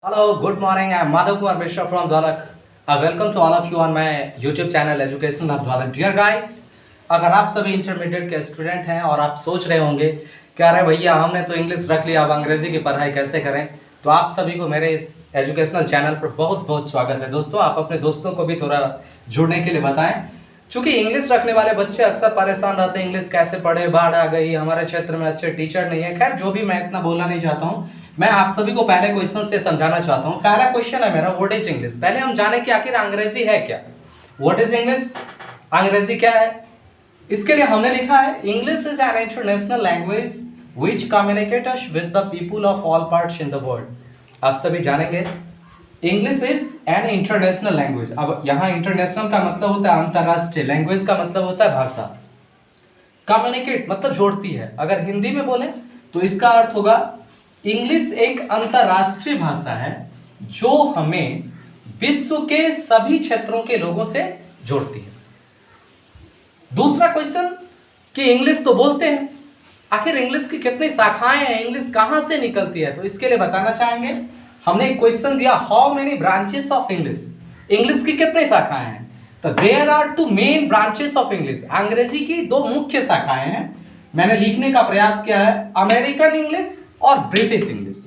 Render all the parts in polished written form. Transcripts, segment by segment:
Hello, good morning. I'm Madhav Kumar Mishra from Dwalak. Welcome to all of you on my YouTube channel Education of Dwalak. Dear guys, अगर आप सभी intermediate के student हैं और आप सोच रहे होंगे कि अरे भैया हमने तो इंग्लिश रख लिया, अब अंग्रेजी की पढ़ाई कैसे करें, तो आप सभी को मेरे इस एजुकेशनल चैनल पर बहुत बहुत स्वागत है। दोस्तों, आप अपने दोस्तों को भी थोड़ा जुड़ने के लिए बताएं, चूँकि इंग्लिश रखने वाले बच्चे अक्सर परेशान रहते हैं, इंग्लिश कैसे पढ़े, बाढ़ आ गई, हमारे क्षेत्र में अच्छे टीचर नहीं है। खैर, जो भी, मैं इतना बोलना नहीं चाहता हूँ। मैं आप सभी को पहले क्वेश्चन से समझाना चाहता हूँ। पहला क्वेश्चन है मेरा, व्हाट इज इंग्लिश। पहले हम जाने कि आखिर अंग्रेजी है क्या। व्हाट इज इंग्लिश, अंग्रेजी क्या है। इसके लिए हमने लिखा है, English is an international language which communicates with the people of all parts in the world. आप सभी जानेंगे English is an international language. अब यहाँ इंटरनेशनल का मतलब होता है अंतरराष्ट्रीय, लैंग्वेज का मतलब होता है भाषा, कम्युनिकेट मतलब जोड़ती है। अगर हिंदी में बोले तो इसका अर्थ होगा इंग्लिश एक अंतरराष्ट्रीय भाषा है जो हमें विश्व के सभी क्षेत्रों के लोगों से जोड़ती है। दूसरा क्वेश्चन कि इंग्लिश तो बोलते हैं, आखिर इंग्लिश की कितनी शाखाएं हैं, इंग्लिश कहां से निकलती है, तो इसके लिए बताना चाहेंगे। हमने एक क्वेश्चन दिया, how many branches of English, English की कितनी शाखाएं हैं, तो there are two main branches of English. अंग्रेजी की दो मुख्य शाखाएं हैं। मैंने लिखने का प्रयास किया है, अमेरिकन इंग्लिश और ब्रिटिश इंग्लिश।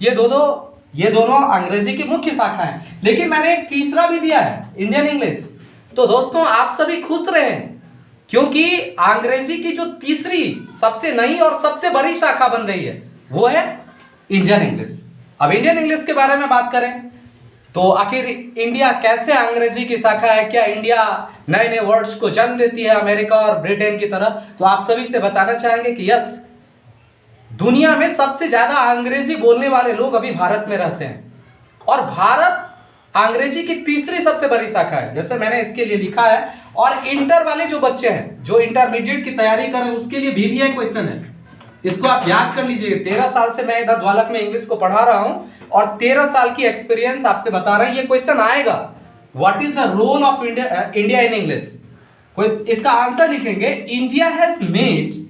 ये दोनों अंग्रेजी की मुख्य शाखा है। लेकिन मैंने एक तीसरा भी दिया है, इंडियन इंग्लिश। तो दोस्तों, आप सभी खुश रहें, क्योंकि अंग्रेजी की जो तीसरी सबसे नई और सबसे बड़ी शाखा बन रही है वो है इंडियन इंग्लिश। अब इंडियन इंग्लिश के बारे में बात करें तो आखिर इंडिया कैसे अंग्रेजी की शाखा है, क्या इंडिया नए नए वर्ड्स को जन्म देती है अमेरिका और ब्रिटेन की तरह, तो आप सभी से बताना चाहेंगे कि यस, दुनिया में सबसे ज्यादा अंग्रेजी बोलने वाले लोग अभी भारत में रहते हैं और भारत अंग्रेजी की तीसरी सबसे बड़ी शाखा है, जैसे मैंने इसके लिए लिखा है। और इंटर वाले जो बच्चे हैं, जो इंटरमीडिएट की तैयारी कर रहे हैं, उसके लिए बीबीए क्वेश्चन है, इसको आप याद कर लीजिए। 13 साल से मैं इधर द्वालक में इंग्लिश को पढ़ा रहा हूं और 13 साल की एक्सपीरियंस आपसे बता रहे हैं, ये क्वेश्चन आएगा। What is the role of India in English, इसका आंसर लिखेंगे, India has made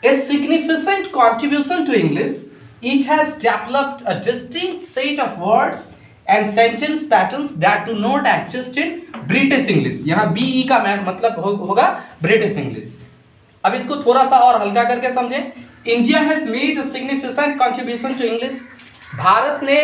a significant contribution to English. It has developed a distinct set of words and sentence patterns that do not exist in British English. यहाँ BE का मतलब होगा British English। अब इसको थोड़ा सा और हल्का करके समझें। India has made a significant contribution to English. Bharat ने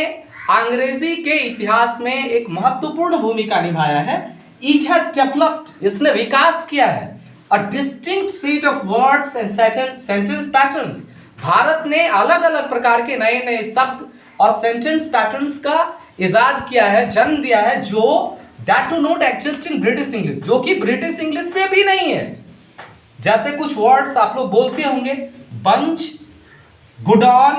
अंग्रेजी के इतिहास में एक महत्वपूर्ण भूमिका निभाया है। It has developed, इसने विकास किया है, A distinct set of words and sentence patterns. Bharat ने अलग अलग प्रकार के नए नए शब्द और सेंटेंस पैटर्न्स का इजाद किया है, जन्म दिया है, जो that do not exist in British English, जो कि ब्रिटिश इंग्लिश में भी नहीं है। जैसे कुछ वर्ड्स आप लोग बोलते होंगे, बंच, गुड ऑन,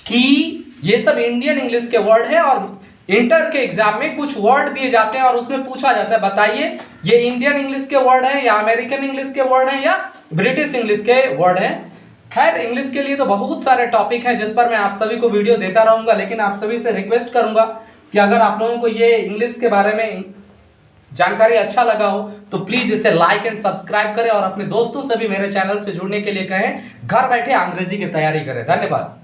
की, ये सब इंडियन इंग्लिश के वर्ड है और इंटर के एग्जाम में कुछ वर्ड दिए जाते हैं और उसमें पूछा जाता है, बताइए ये इंडियन इंग्लिश के वर्ड हैं या अमेरिकन इंग्लिश के वर्ड हैं या ब्रिटिश इंग्लिश के वर्ड हैं। खैर, इंग्लिश के लिए तो बहुत सारे टॉपिक हैं जिस पर मैं आप सभी को वीडियो देता रहूंगा, लेकिन आप सभी से रिक्वेस्ट करूंगा कि अगर आप लोगों को ये इंग्लिश के बारे में जानकारी अच्छा लगा हो तो प्लीज इसे लाइक एंड सब्सक्राइब करें और अपने दोस्तों से भी मेरे चैनल से जुड़ने के लिए कहें, घर बैठे अंग्रेजी की तैयारी करें। धन्यवाद।